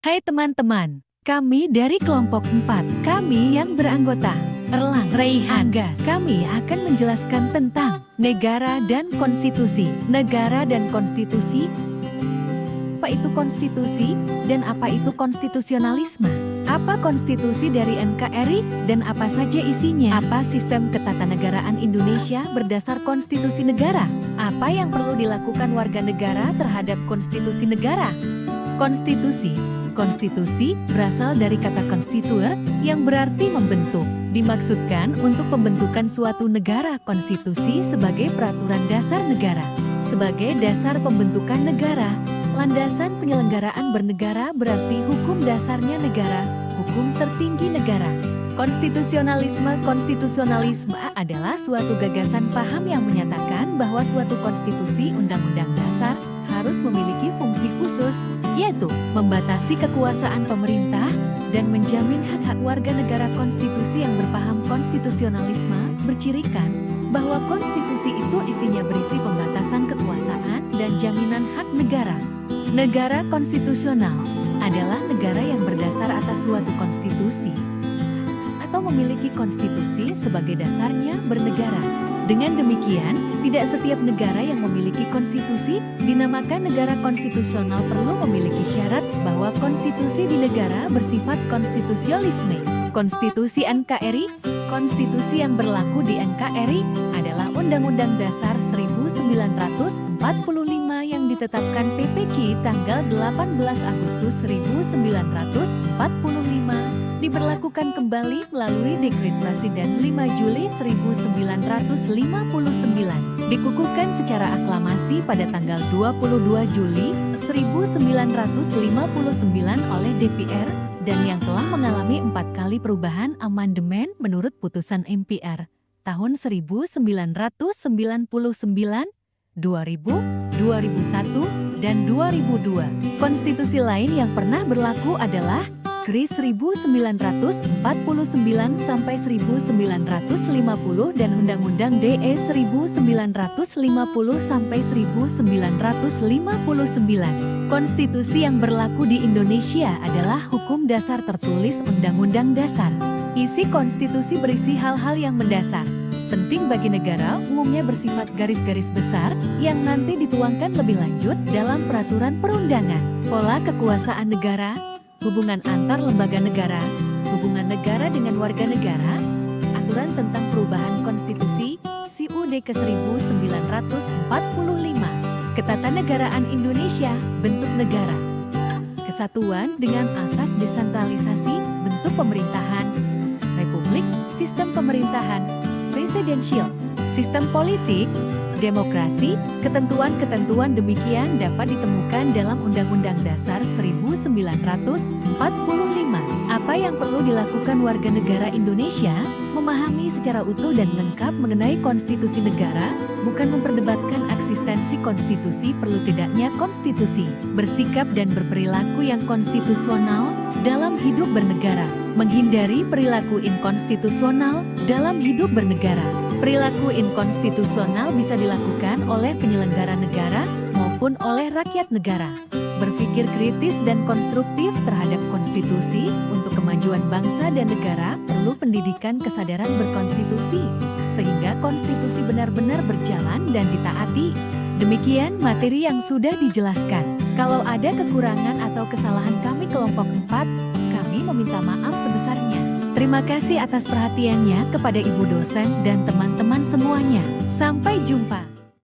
Hai teman-teman, kami dari kelompok 4, kami yang beranggota Erlang, Raihan, Anggas. Kami akan menjelaskan tentang negara dan konstitusi. Negara dan konstitusi, apa itu konstitusi dan apa itu konstitusionalisme? Apa konstitusi dari NKRI dan apa saja isinya? Apa sistem ketatanegaraan Indonesia berdasar konstitusi negara? Apa yang perlu dilakukan warga negara terhadap konstitusi negara? Konstitusi. Konstitusi berasal dari kata konstituer yang berarti membentuk. Dimaksudkan untuk pembentukan suatu negara. Konstitusi sebagai peraturan dasar negara. Sebagai dasar pembentukan negara, landasan penyelenggaraan bernegara berarti hukum dasarnya negara, hukum tertinggi negara. Konstitusionalisme adalah suatu gagasan paham yang menyatakan bahwa suatu konstitusi undang-undang dasar harus memiliki fungsi khusus, yaitu membatasi kekuasaan pemerintah dan menjamin hak-hak warga negara. Konstitusi yang berpaham konstitusionalisme bercirikan bahwa konstitusi itu isinya berisi pembatasan kekuasaan dan jaminan hak negara. Negara konstitusional adalah negara yang berdasar atas suatu konstitusi atau memiliki konstitusi sebagai dasarnya bernegara. Dengan demikian, tidak setiap negara yang memiliki konstitusi dinamakan negara konstitusional. Perlu memiliki syarat bahwa konstitusi di negara bersifat konstitusionisme. Konstitusi NKRI, konstitusi yang berlaku di NKRI adalah Undang-Undang Dasar 1945 yang ditetapkan PPC tanggal 18 Agustus 1945. Diberlakukan kembali melalui Dekret Presiden 5 Juli 1959. Dikukuhkan secara aklamasi pada tanggal 22 Juli 1959 oleh DPR dan yang telah mengalami 4 kali perubahan amandemen menurut putusan MPR tahun 1999, 2000, 2001, dan 2002. Konstitusi lain yang pernah berlaku adalah KRI 1949 sampai 1950 dan Undang-Undang DE 1950 sampai 1959. Konstitusi yang berlaku di Indonesia adalah hukum dasar tertulis Undang-Undang Dasar. Isi konstitusi berisi hal-hal yang mendasar, penting bagi negara, umumnya bersifat garis-garis besar yang nanti dituangkan lebih lanjut dalam peraturan perundangan. Pola kekuasaan negara, hubungan antar lembaga negara, hubungan negara dengan warga negara, aturan tentang perubahan konstitusi, CUD ke-1945, ketatanegaraan Indonesia, bentuk negara, kesatuan dengan asas desentralisasi, bentuk pemerintahan, republik, sistem pemerintahan, presidensial, sistem politik, demokrasi. Ketentuan-ketentuan demikian dapat ditemukan dalam Undang-Undang Dasar 1945. Apa yang perlu dilakukan warga negara Indonesia? Memahami secara utuh dan lengkap mengenai konstitusi negara, bukan memperdebatkan eksistensi konstitusi perlu tidaknya konstitusi. Bersikap dan berperilaku yang konstitusional dalam hidup bernegara. Menghindari perilaku inkonstitusional dalam hidup bernegara. Perilaku inkonstitusional bisa dilakukan oleh penyelenggara negara maupun oleh rakyat negara. Berpikir kritis dan konstruktif terhadap konstitusi untuk kemajuan bangsa dan negara perlu pendidikan kesadaran berkonstitusi, sehingga konstitusi benar-benar berjalan dan ditaati. Demikian materi yang sudah dijelaskan. Kalau ada kekurangan atau kesalahan kami kelompok 4, kami meminta maaf sebesarnya. Terima kasih atas perhatiannya kepada Ibu dosen dan teman-teman semuanya. Sampai jumpa.